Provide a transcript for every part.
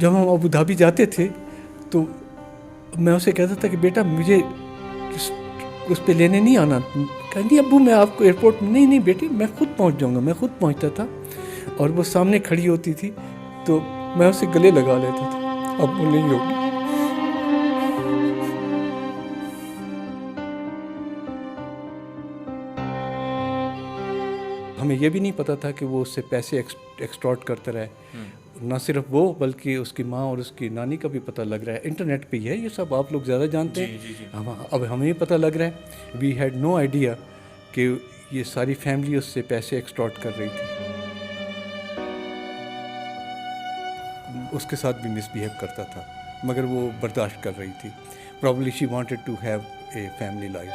جب ہم Abu Dhabi جاتے تھے تو میں اسے کہتا تھا کہ بیٹا مجھے اس پہ لینے نہیں آنا. کہتی ابو میں آپ کو ایئرپورٹ میں. نہیں بیٹی میں خود پہنچ جاؤں گا. میں خود پہنچتا تھا اور وہ سامنے کھڑی ہوتی تھی تو میں اسے گلے لگا لیتا تھا. اب وہ نہیں ہوگی. ہمیں یہ بھی نہیں پتا تھا کہ وہ اس سے پیسے ایکسٹورٹ کرتا رہے. نہ صرف وہ بلکہ اس کی ماں اور اس کی نانی کا بھی پتہ لگ رہا ہے. انٹرنیٹ پہ ہی ہے یہ سب, آپ لوگ زیادہ جانتے ہیں. اب ہمیں پتہ لگ رہا ہے. وی ہیڈ نو آئیڈیا کہ یہ ساری فیملی اس سے پیسے ایکسٹورٹ کر رہی تھی. اس کے ساتھ بھی مس بیہیو کرتا تھا مگر وہ برداشت کر رہی تھی. Probably she wanted to have a family life.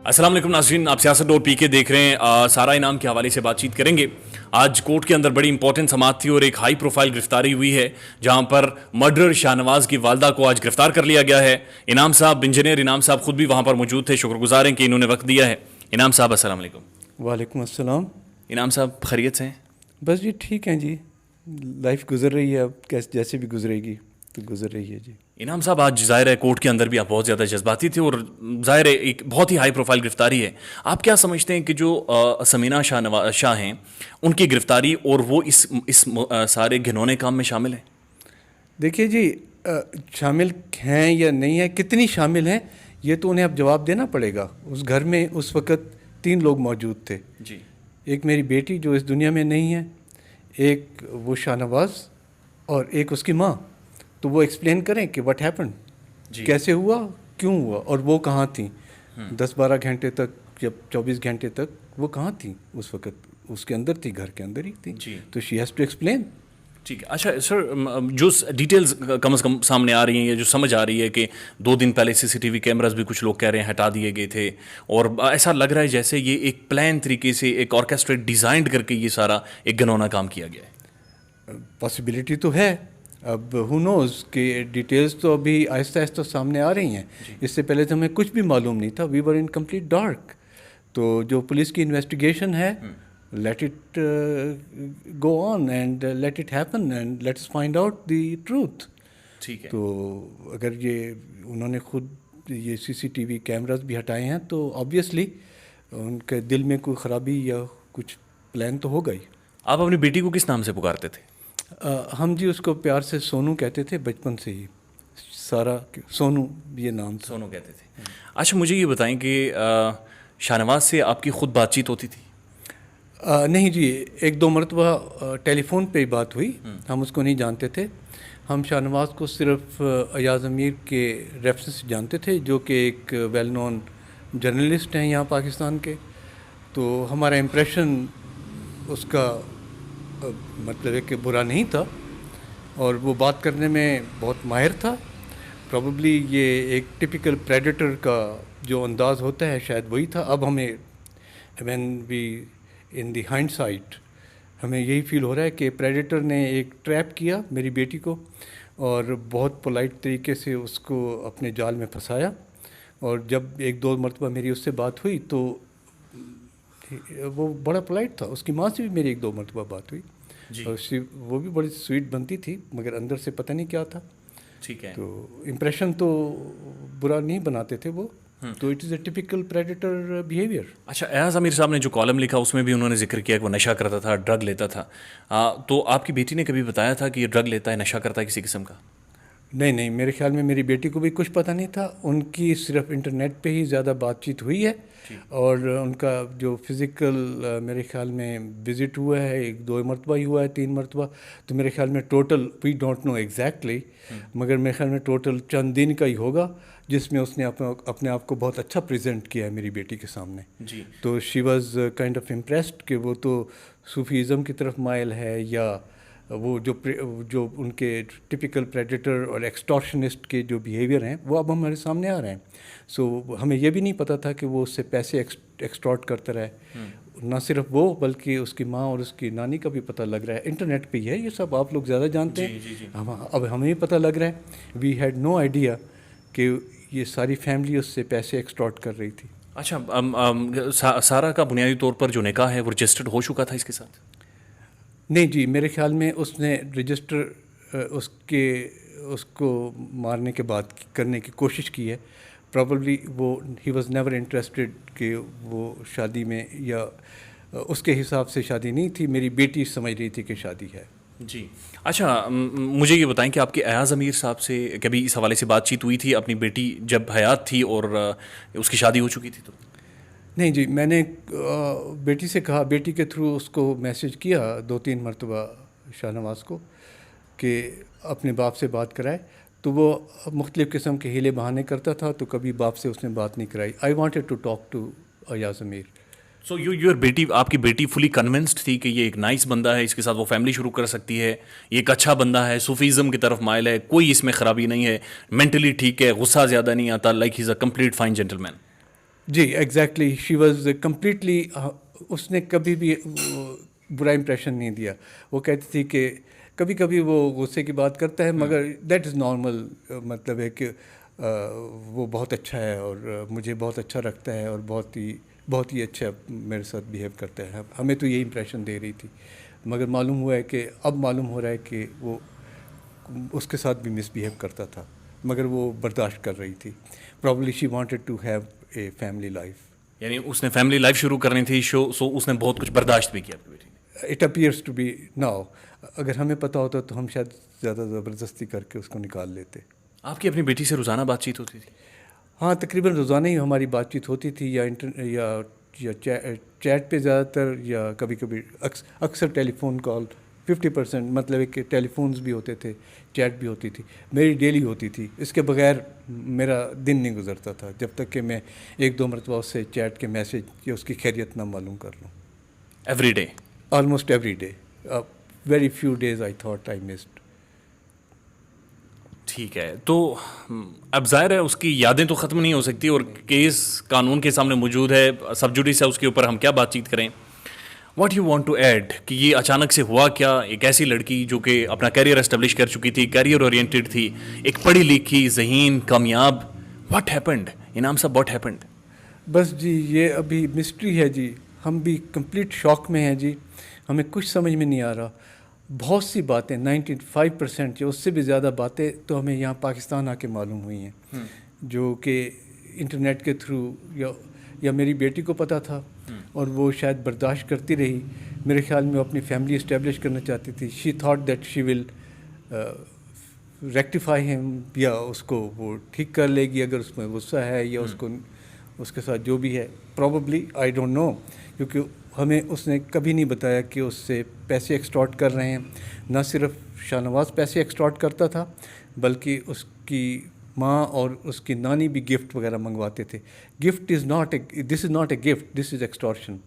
السلام علیکم ناظرین, آپ سیاست ڈور پی کے دیکھ رہے ہیں. سارا انعام کے حوالے سے بات چیت کریں گے. آج کورٹ کے اندر بڑی امپورٹنٹ سماعت تھی اور ایک ہائی پروفائل گرفتاری ہوئی ہے جہاں پر مرڈر شاہ نواز کی والدہ کو آج گرفتار کر لیا گیا ہے. انعام صاحب, انجینئر انعام صاحب خود بھی وہاں پر موجود تھے. شکر گزار ہیں کہ انہوں نے وقت دیا ہے. انعام صاحب السلام علیکم. وعلیکم السلام. انعام صاحب خیریت سے ہیں؟ بس جی ٹھیک ہیں جی, لائف گزر رہی ہے. اب جیسے بھی گزرے گی تو گزر رہی ہے جی. انعام صاحب آج ظاہر ہے کورٹ کے اندر بھی آپ بہت زیادہ جذباتی تھے اور ظاہر ہے ایک بہت ہی ہائی پروفائل گرفتاری ہے. آپ کیا سمجھتے ہیں کہ جو ثمینہ شاہ ہیں ان کی گرفتاری اور وہ اس سارے گھنونے کام میں شامل ہیں؟ دیکھیے جی, شامل ہیں یا نہیں ہیں, کتنی شامل ہیں یہ تو انہیں اب جواب دینا پڑے گا. اس گھر میں اس وقت 3 لوگ موجود تھے جی. ایک میری بیٹی جو اس دنیا میں نہیں ہے, ایک وہ شاہ نواز اور ایک اس کی ماں. تو وہ ایکسپلین کریں کہ واٹ ہیپن, کیسے ہوا, کیوں ہوا, اور وہ کہاں تھیں 10-12 گھنٹے تک یا 24 گھنٹے تک وہ کہاں تھیں اس وقت. اس کے اندر تھی, گھر کے اندر ہی تھی. تو شی ہیز ٹو ایکسپلین. ٹھیک ہے. اچھا سر, جو ڈیٹیلز کم از کم سامنے آ رہی ہیں یا جو سمجھ آ رہی ہے کہ 2 دن پہلے CCTV کیمراز بھی کچھ لوگ کہہ رہے ہیں ہٹا دیے گئے تھے اور ایسا لگ رہا ہے جیسے یہ ایک پلان طریقے سے ایک آرکیسٹریٹ ڈیزائنڈ کر کے یہ سارا ایک گھنونا کام کیا گیا ہے. پاسبلٹی تو ہے. اب ہو نوز کہ ڈیٹیلز تو ابھی آہستہ آہستہ سامنے آ رہی ہیں. اس سے پہلے تو ہمیں کچھ بھی معلوم نہیں تھا. وی ور ان کمپلیٹ ڈارک. تو جو پولیس کی انویسٹیگیشن ہے, let it go on and let it happen and let's find out the truth. ٹھیک ہے. تو اگر یہ انہوں نے خود یہ CCTV کیمراز بھی ہٹائے ہیں تو آبویسلی ان کے دل میں کوئی خرابی یا کچھ پلان تو ہوگا ہی. آپ اپنی بیٹی کو کس نام سے پکارتے تھے؟ ہم جی اس کو پیار سے سونو کہتے تھے بچپن سے ہی. سارا سونو یہ نام تھا. سونو کہتے تھے. اچھا مجھے یہ بتائیں کہ شاہ نواز سے آپ کی خود بات چیت ہوتی تھی؟ نہیں جی, 1-2 مرتبہ ٹیلی فون پہ ہی بات ہوئی. ہم اس کو نہیں جانتے تھے. ہم شاہ نواز کو صرف ایاز امیر کے ریفرنس سے جانتے تھے جو کہ ایک ویل نون جرنلسٹ ہیں یہاں پاکستان کے. تو ہمارا امپریشن اس کا مطلب ہے کہ برا نہیں تھا اور وہ بات کرنے میں بہت ماہر تھا. پروبیبلی یہ ایک ٹپیکل پریڈیٹر کا جو انداز ہوتا ہے شاید وہی تھا. اب ہمیں when we in the hindsight ہمیں یہی فیل ہو رہا ہے کہ پریڈیٹر نے ایک ٹریپ کیا میری بیٹی کو اور بہت پولائٹ طریقے سے اس کو اپنے جال میں پھنسایا. اور جب 1-2 مرتبہ میری اس سے بات ہوئی تو وہ بڑا پولائٹ تھا. اس کی ماں سے بھی میری 1-2 مرتبہ بات ہوئی اور وہ بھی بڑی سویٹ بنتی تھی مگر اندر سے پتہ نہیں کیا تھا. ٹھیک ہے. تو امپریشن تو برا نہیں بناتے تھے وہ. تو it is a typical predator behaviour. اچھا, ایاز امیر صاحب نے جو کالم لکھا اس میں بھی انہوں نے ذکر کیا کہ وہ نشہ کرتا تھا, ڈرگ لیتا تھا. تو آپ کی بیٹی نے کبھی بتایا تھا کہ یہ ڈرگ لیتا ہے, نشہ کرتا ہے کسی قسم کا؟ نہیں, میرے خیال میں میری بیٹی کو بھی کچھ پتہ نہیں تھا. ان کی صرف انٹرنیٹ پہ ہی زیادہ بات چیت ہوئی ہے اور ان کا جو فزیکل میرے خیال میں وزٹ ہوا ہے 1-2 مرتبہ ہی ہوا ہے, 3 مرتبہ. تو میرے خیال میں total we don't know exactly مگر میرے خیال میں ٹوٹل چند دن کا ہی ہوگا جس میں اس نے اپنے آپ کو بہت اچھا پریزنٹ کیا ہے میری بیٹی کے سامنے. تو she was kind of impressed کہ وہ تو صوفیزم کی طرف مائل ہے یا وہ جو ان کے ٹپیکل پریڈیٹر اور ایکسٹورشنسٹ کے جو بیہیویئر ہیں وہ اب ہمارے سامنے آ رہے ہیں. سو ہمیں یہ بھی نہیں پتہ تھا کہ وہ اس سے پیسے ایکسٹورٹ کرتا رہے. نہ صرف وہ بلکہ اس کی ماں اور اس کی نانی کا بھی پتہ لگ رہا ہے. انٹرنیٹ پہ ہی ہے یہ سب, آپ لوگ زیادہ جانتے ہیں. اب ہمیں پتہ لگ رہا ہے. وی ہیڈ نو آئیڈیا کہ یہ ساری فیملی اس سے پیسے ایکسٹورٹ کر رہی تھی. اچھا, سارا کا بنیادی طور پر جو نکاح ہے وہ رجسٹرڈ ہو چکا تھا اس کے ساتھ؟ نہیں جی, میرے خیال میں اس نے رجسٹر اس کو مارنے کے بعد کرنے کی کوشش کی ہے. پرابلی وہ ہی واز نیور انٹرسٹڈ کہ وہ شادی میں, یا اس کے حساب سے شادی نہیں تھی. میری بیٹی سمجھ رہی تھی کہ شادی ہے. جی اچھا, مجھے یہ بتائیں کہ آپ کے ایاز امیر صاحب سے کبھی اس حوالے سے بات چیت ہوئی تھی اپنی بیٹی جب حیات تھی اور اس کی شادی ہو چکی تھی تو؟ نہیں جی, میں نے بیٹی سے کہا, بیٹی کے تھرو اس کو میسج کیا 2-3 مرتبہ شاہ نواز کو کہ اپنے باپ سے بات کرائے. تو وہ مختلف قسم کے ہیلے بہانے کرتا تھا, تو کبھی باپ سے اس نے بات نہیں کرائی. I wanted to talk to Ayaz Amir. So your بیٹی, آپ کی بیٹی فلی کنونسڈ تھی کہ یہ ایک نائس بندہ ہے, اس کے ساتھ وہ فیملی شروع کر سکتی ہے, یہ ایک اچھا بندہ ہے, صوفیزم کی طرف مائل ہے, کوئی اس میں خرابی نہیں ہے, مینٹلی ٹھیک ہے, غصہ زیادہ نہیں آتا, like he is a complete fine gentleman. جی ایگزیکٹلی, شی واز کمپلیٹلی, اس نے کبھی بھی برا امپریشن نہیں دیا. وہ کہتی تھی کہ کبھی کبھی وہ غصے کی بات کرتا ہے, مگر دیٹ از نارمل. مطلب ہے کہ وہ بہت اچھا ہے اور مجھے بہت اچھا رکھتا ہے اور بہت ہی اچھا میرے ساتھ بیہیو کرتا ہے. ہمیں تو یہی امپریشن دے رہی تھی, مگر معلوم ہوا ہے کہ اب معلوم ہو رہا ہے کہ وہ اس کے ساتھ بھی مس بیہیو کرتا تھا, مگر وہ برداشت کر رہی تھی. Probably she wanted to have a family life. یعنی اس نے فیملی لائف شروع کرنی تھی, سو اس نے بہت کچھ برداشت بھی کیا. It appears to be now. اگر ہمیں پتہ ہوتا تو ہم شاید زیادہ زبردستی کر کے اس کو نکال لیتے. آپ کی اپنی بیٹی سے روزانہ بات چیت ہوتی تھی؟ ہاں, تقریباً روزانہ ہی ہماری بات چیت ہوتی تھی, یا چیٹ پہ زیادہ تر, یا کبھی کبھی اکثر ٹیلی فون کال. 50% مطلب ہے کہ ٹیلی فونز بھی ہوتے تھے, چیٹ بھی ہوتی تھی. میری ڈیلی ہوتی تھی, اس کے بغیر میرا دن نہیں گزرتا تھا جب تک کہ میں 1-2 مرتبہ اس سے چیٹ کے میسج یا اس کی خیریت نہ معلوم کر لوں. Every day? Almost every day. Very few days I thought I missed. ٹھیک ہے, تو اب ظاہر ہے اس کی یادیں تو ختم نہیں ہو سکتی, اور کیس قانون کے سامنے موجود ہے, سب جوڈیس ہے, اس کے اوپر ہم کیا بات چیت کریں. What you want to add کہ یہ اچانک سے ہوا کیا؟ ایک ایسی لڑکی جو کہ اپنا کیریئر اسٹیبلش کر چکی تھی, کیریئر اورینٹیڈ تھی, ایک پڑھی لکھی, ذہین, کامیاب, واٹ ہیپنڈ انعام صاحب, واٹ ہیپنڈ؟ بس جی یہ ابھی مسٹری ہے جی. ہم بھی کمپلیٹ شاک میں ہیں جی, ہمیں کچھ سمجھ میں نہیں آ رہا. بہت سی باتیں 95% یا اس سے بھی زیادہ باتیں تو ہمیں یہاں پاکستان آ کے معلوم ہوئی ہیں, جو کہ انٹرنیٹ کے تھرو یا میری بیٹی کو پتہ تھا, اور وہ شاید برداشت کرتی رہی. میرے خیال میں وہ اپنی فیملی اسٹیبلش کرنا چاہتی تھی. She thought that she will rectify ham, یا اس کو وہ ٹھیک کر لے گی اگر اس میں غصہ ہے, یا اس کو اس کے ساتھ جو بھی ہے. پروبیبلی آئی ڈونٹ نو, کیونکہ ہمیں اس نے کبھی نہیں بتایا کہ اس سے پیسے ایکسٹارٹ کر رہے ہیں. نہ صرف شاہ نواز پیسے ایکسٹارٹ کرتا تھا, بلکہ اس کی ماں اور اس کی نانی بھی گفٹ وغیرہ منگواتے تھے. Gift is not a, this is not a gift, this is extortion.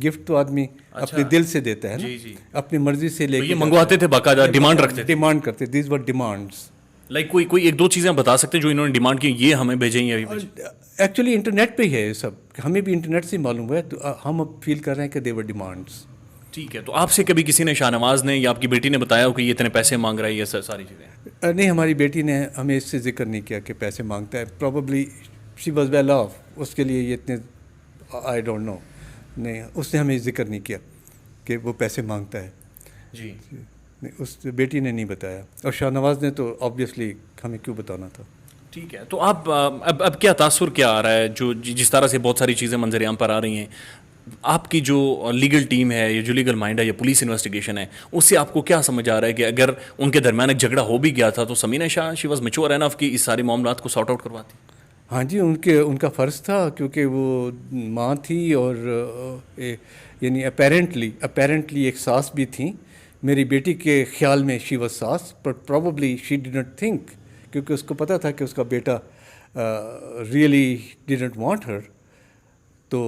Gift تو آدمی اپنے دل سے دیتا ہے نا, اپنی مرضی سے لے کے. یہ منگواتے تھے, باقاعدہ ڈیمانڈ رکھتے تھے, ڈیمانڈ کرتے. These were demands. لائک کوئی 1-2 چیزیں بتا سکتے ہیں جو انہوں نے ڈیمانڈ کی, یہ ہمیں بھیجیں, یہ بھیجیں. ایکچولی انٹرنیٹ پہ ہی ہے یہ سب, ہمیں بھی انٹرنیٹ سے معلوم ہوا ہے, تو ہم اب فیل کر رہے ہیں کہ دے ور ڈیمانڈس. ٹھیک ہے, تو آپ سے کبھی کسی نے, شاہ نواز نے یا آپ کی بیٹی نے بتایا ہو کہ یہ اتنے پیسے مانگ رہا ہے, یہ ساری چیزیں؟ نہیں, ہماری بیٹی نے ہمیں اس سے ذکر نہیں کیا کہ پیسے مانگتا ہے. Probably she was well off, اس کے لیے یہ اتنے, آئی ڈونٹ نو. نہیں, اس نے ہمیں ذکر نہیں کیا کہ وہ پیسے مانگتا ہے. جی, اس بیٹی نے نہیں بتایا, اور شاہ نواز نے تو آبویسلی ہمیں کیوں بتانا تھا. ٹھیک ہے, تو آپ اب کیا تاثر کیا آ رہا ہے, جو جس طرح سے بہت ساری چیزیں منظر عام پر آ رہی ہیں, آپ کی جو لیگل ٹیم ہے, یا جو لیگل مائنڈ ہے, یا پولیس انویسٹیگیشن ہے, اس سے آپ کو کیا سمجھ آ رہا ہے کہ اگر ان کے درمیان ایک جھگڑا ہو بھی گیا تھا تو سمینہ شاہ شی واز میچور انف کی اس سارے معاملات کو سارٹ آؤٹ کرواتی؟ ہاں جی, ان کا فرض تھا, کیونکہ وہ ماں تھی, اور یعنی اپیرنٹلی ایک ساس بھی تھیں. میری بیٹی کے خیال میں شی واز ساس, but probably she did not think, کیونکہ اس کو پتہ تھا کہ اس کا بیٹا ریئلی ڈڈنٹ وانٹ ہر. تو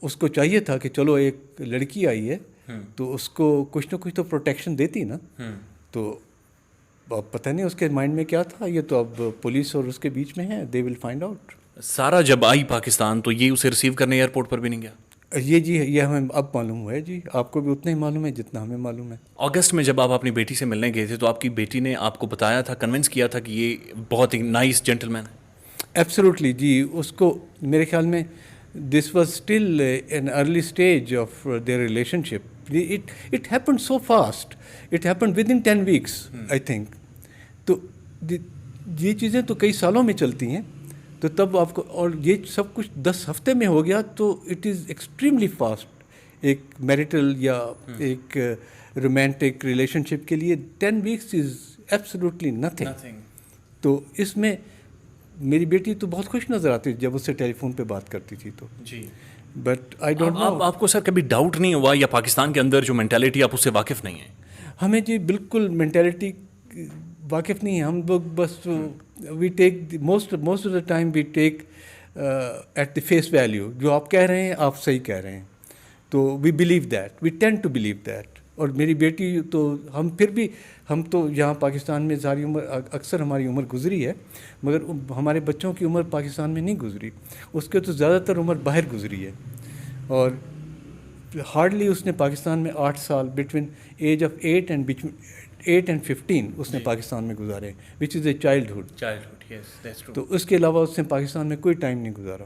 اس کو چاہیے تھا کہ چلو ایک لڑکی آئی ہے تو اس کو کچھ نہ کچھ تو پروٹیکشن دیتی نا. تو اب پتہ نہیں اس کے مائنڈ میں کیا تھا, یہ تو اب پولیس اور اس کے بیچ میں ہے, دے ول فائنڈ آؤٹ. سارا جب آئی پاکستان تو یہ اسے ریسیو کرنے ایئرپورٹ پر بھی نہیں گیا؟ یہ جی, یہ ہمیں اب معلوم ہوا ہے جی. آپ کو بھی اتنا ہی معلوم ہے جتنا ہمیں معلوم ہے. اگست میں جب آپ اپنی بیٹی سے ملنے گئے تھے تو آپ کی بیٹی نے آپ کو بتایا تھا, کنونس کیا تھا کہ یہ بہت ہی نائس جینٹل مین ہے؟ ایبسلیوٹلی جی. اس کو میرے خیال میں this was still in early stage of their relationship. It happened so fast. It happened within 10 weeks, I think. یہ چیزیں تو کئی سالوں میں چلتی ہیں، تو تب آپ کو، اور یہ سب کچھ 10 ہفتے میں ہو گیا تو اٹ از ایکسٹریملی فاسٹ. ایک میریٹل یا ایک رومانٹک ریلیشن شپ کے لیے 10 ویکس از ایبسلیوٹلی نتھنگ. تو اس میں میری بیٹی تو بہت خوش نظر آتی جب اس سے ٹیلی فون پہ بات کرتی تھی تو. جی. But I don't know. آپ کو سر کبھی ڈاؤٹ نہیں ہوا یا پاکستان کے اندر جو مینٹیلٹی آپ اس سے واقف نہیں ہیں؟ ہمیں جی بالکل مینٹیلٹی واقف نہیں ہے. ہم لوگ بس we take most of the time we take at the face value. جو آپ کہہ رہے ہیں آپ صحیح کہہ رہے ہیں. تو we believe that, we tend to believe that. اور میری بیٹی تو ہم تو یہاں پاکستان میں ساری عمر، اکثر ہماری عمر گزری ہے، مگر ہمارے بچوں کی عمر پاکستان میں نہیں گزری. اس کے تو زیادہ تر عمر باہر گزری ہے. اور ہارڈلی اس نے پاکستان میں 8 سال بٹوین ایج آف 8 اینڈ 15 اس نے پاکستان میں گزارے، وچ از اے چائلڈہڈ. تو اس کے علاوہ اس نے پاکستان میں کوئی ٹائم نہیں گزارا.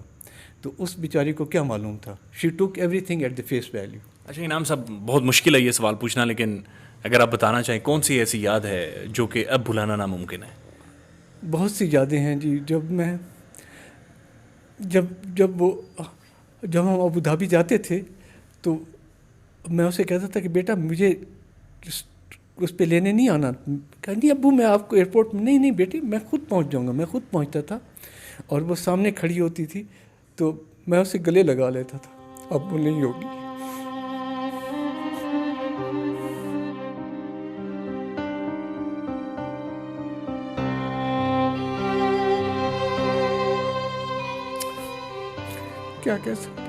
تو اس بیچاری کو کیا معلوم تھا. She took everything at the face value. اچھا انعام صاحب، بہت مشکل ہے یہ سوال پوچھنا، لیکن اگر آپ بتانا چاہیں کون سی ایسی یاد ہے جو کہ اب بھلانا ناممکن ہے؟ بہت سی یادیں ہیں جی. جب ہم ابو دھابی جاتے تھے تو میں اسے کہتا تھا کہ بیٹا مجھے اس پہ لینے نہیں آنا. کہ نہیں ابو میں آپ کو ایئرپورٹ میں، نہیں بیٹی میں خود پہنچ جاؤں گا. میں خود پہنچتا تھا اور وہ سامنے کھڑی ہوتی تھی تو میں اسے گلے لگا لیتا تھا. اب وہ نہیں ہوگی. کیا کہہ سکتے.